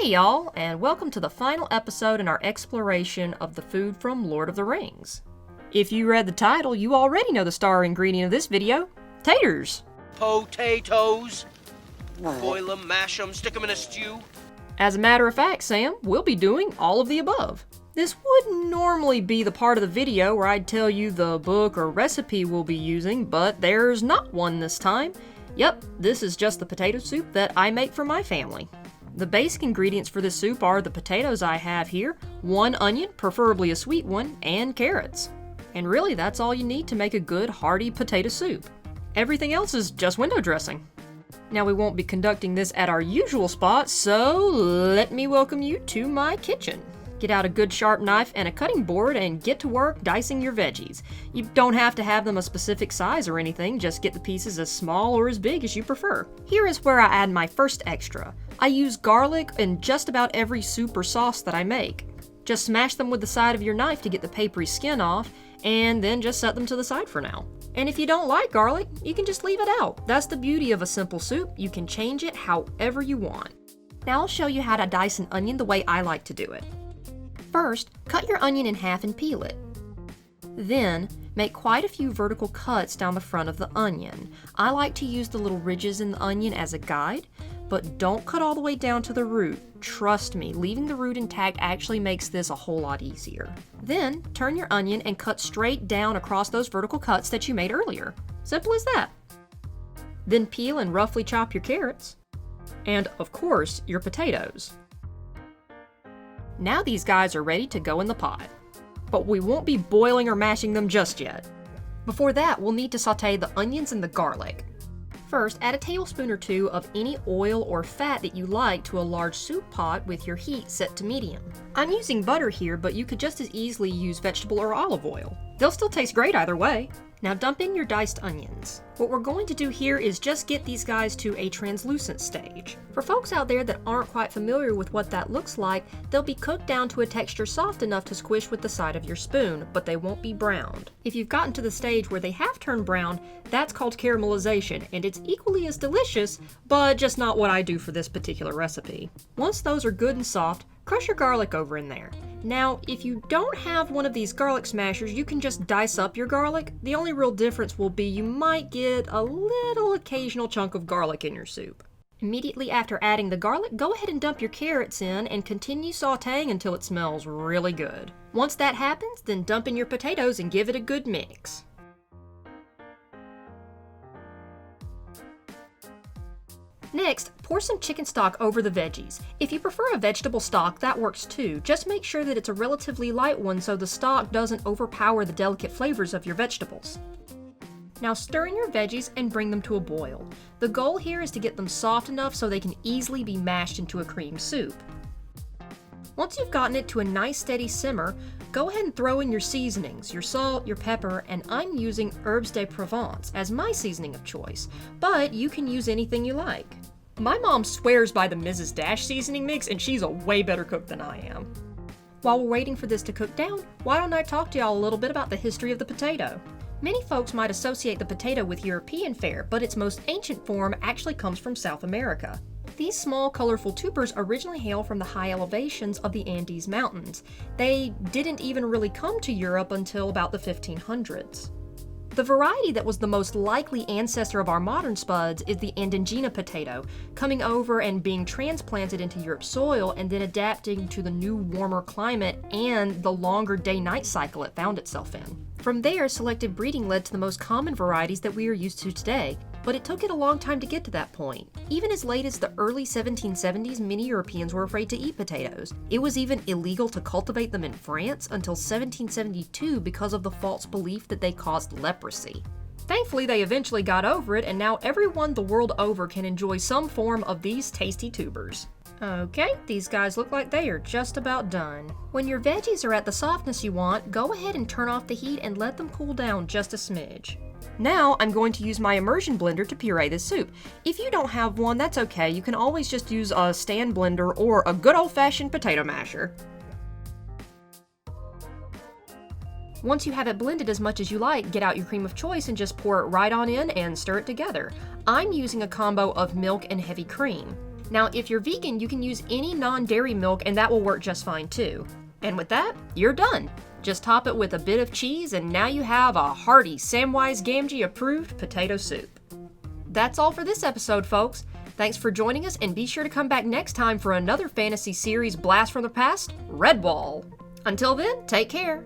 Hey y'all, and welcome to the final episode in our exploration of the food from Lord of the Rings. If you read the title, you already know the star ingredient of this video, taters. Potatoes. Boil them, mash them, stick them in a stew. As a matter of fact, Sam, we'll be doing all of the above. This wouldn't normally be the part of the video where I'd tell you the book or recipe we'll be using, but there's not one this time. Yep, this is just the potato soup that I make for my family. The basic ingredients for this soup are the potatoes I have here, 1 onion, preferably a sweet one, and carrots. And really, that's all you need to make a good, hearty potato soup. Everything else is just window dressing. Now, we won't be conducting this at our usual spot, so let me welcome you to my kitchen. Get out a good sharp knife and a cutting board and get to work dicing your veggies. You don't have to have them a specific size or anything, just get the pieces as small or as big as you prefer. Here is where I add my first extra. I use garlic in just about every soup or sauce that I make. Just smash them with the side of your knife to get the papery skin off, and then just set them to the side for now. And if you don't like garlic, you can just leave it out. That's the beauty of a simple soup. You can change it however you want. Now I'll show you how to dice an onion the way I like to do it. First, cut your onion in half and peel it. Then, make quite a few vertical cuts down the front of the onion. I like to use the little ridges in the onion as a guide, but don't cut all the way down to the root. Trust me, leaving the root intact actually makes this a whole lot easier. Then, turn your onion and cut straight down across those vertical cuts that you made earlier. Simple as that. Then peel and roughly chop your carrots. And, of course, your potatoes. Now these guys are ready to go in the pot. But we won't be boiling or mashing them just yet. Before that, we'll need to saute the onions and the garlic. First, add a tablespoon or 2 of any oil or fat that you like to a large soup pot with your heat set to medium. I'm using butter here, but you could just as easily use vegetable or olive oil. They'll still taste great either way. Now dump in your diced onions. What we're going to do here is just get these guys to a translucent stage. For folks out there that aren't quite familiar with what that looks like, they'll be cooked down to a texture soft enough to squish with the side of your spoon, but they won't be browned. If you've gotten to the stage where they have turned brown, that's called caramelization, and it's equally as delicious, but just not what I do for this particular recipe. Once those are good and soft, crush your garlic over in there. Now, if you don't have one of these garlic smashers, you can just dice up your garlic. The only real difference will be you might get a little occasional chunk of garlic in your soup. Immediately after adding the garlic, go ahead and dump your carrots in and continue sauteing until it smells really good. Once that happens, then dump in your potatoes and give it a good mix. Next, pour some chicken stock over the veggies. If you prefer a vegetable stock, that works too. Just make sure that it's a relatively light one so the stock doesn't overpower the delicate flavors of your vegetables. Now stir in your veggies and bring them to a boil. The goal here is to get them soft enough so they can easily be mashed into a cream soup. Once you've gotten it to a nice steady simmer, go ahead and throw in your seasonings, your salt, your pepper, and I'm using herbes de Provence as my seasoning of choice, but you can use anything you like. My mom swears by the Mrs. Dash seasoning mix, and she's a way better cook than I am. While we're waiting for this to cook down, why don't I talk to y'all a little bit about the history of the potato? Many folks might associate the potato with European fare, but its most ancient form actually comes from South America. These small, colorful tubers originally hail from the high elevations of the Andes Mountains. They didn't even really come to Europe until about the 1500s. The variety that was the most likely ancestor of our modern spuds is the Andingina potato, coming over and being transplanted into Europe's soil and then adapting to the new warmer climate and the longer day-night cycle it found itself in. From there, selective breeding led to the most common varieties that we are used to today, but it took it a long time to get to that point. Even as late as the early 1770s, many Europeans were afraid to eat potatoes. It was even illegal to cultivate them in France until 1772 because of the false belief that they caused leprosy. Thankfully, they eventually got over it, and now everyone the world over can enjoy some form of these tasty tubers. Okay, these guys look like they are just about done. When your veggies are at the softness you want, go ahead and turn off the heat and let them cool down just a smidge. Now I'm going to use my immersion blender to puree this soup. If you don't have one, that's okay. You can always just use a stand blender or a good old-fashioned potato masher. Once you have it blended as much as you like, get out your cream of choice and just pour it right on in and stir it together. I'm using a combo of milk and heavy cream. Now, if you're vegan, you can use any non-dairy milk and that will work just fine too. And with that, you're done. Just top it with a bit of cheese and now you have a hearty Samwise Gamgee approved potato soup. That's all for this episode, folks. Thanks for joining us and be sure to come back next time for another fantasy series blast from the past, Redwall. Until then, take care.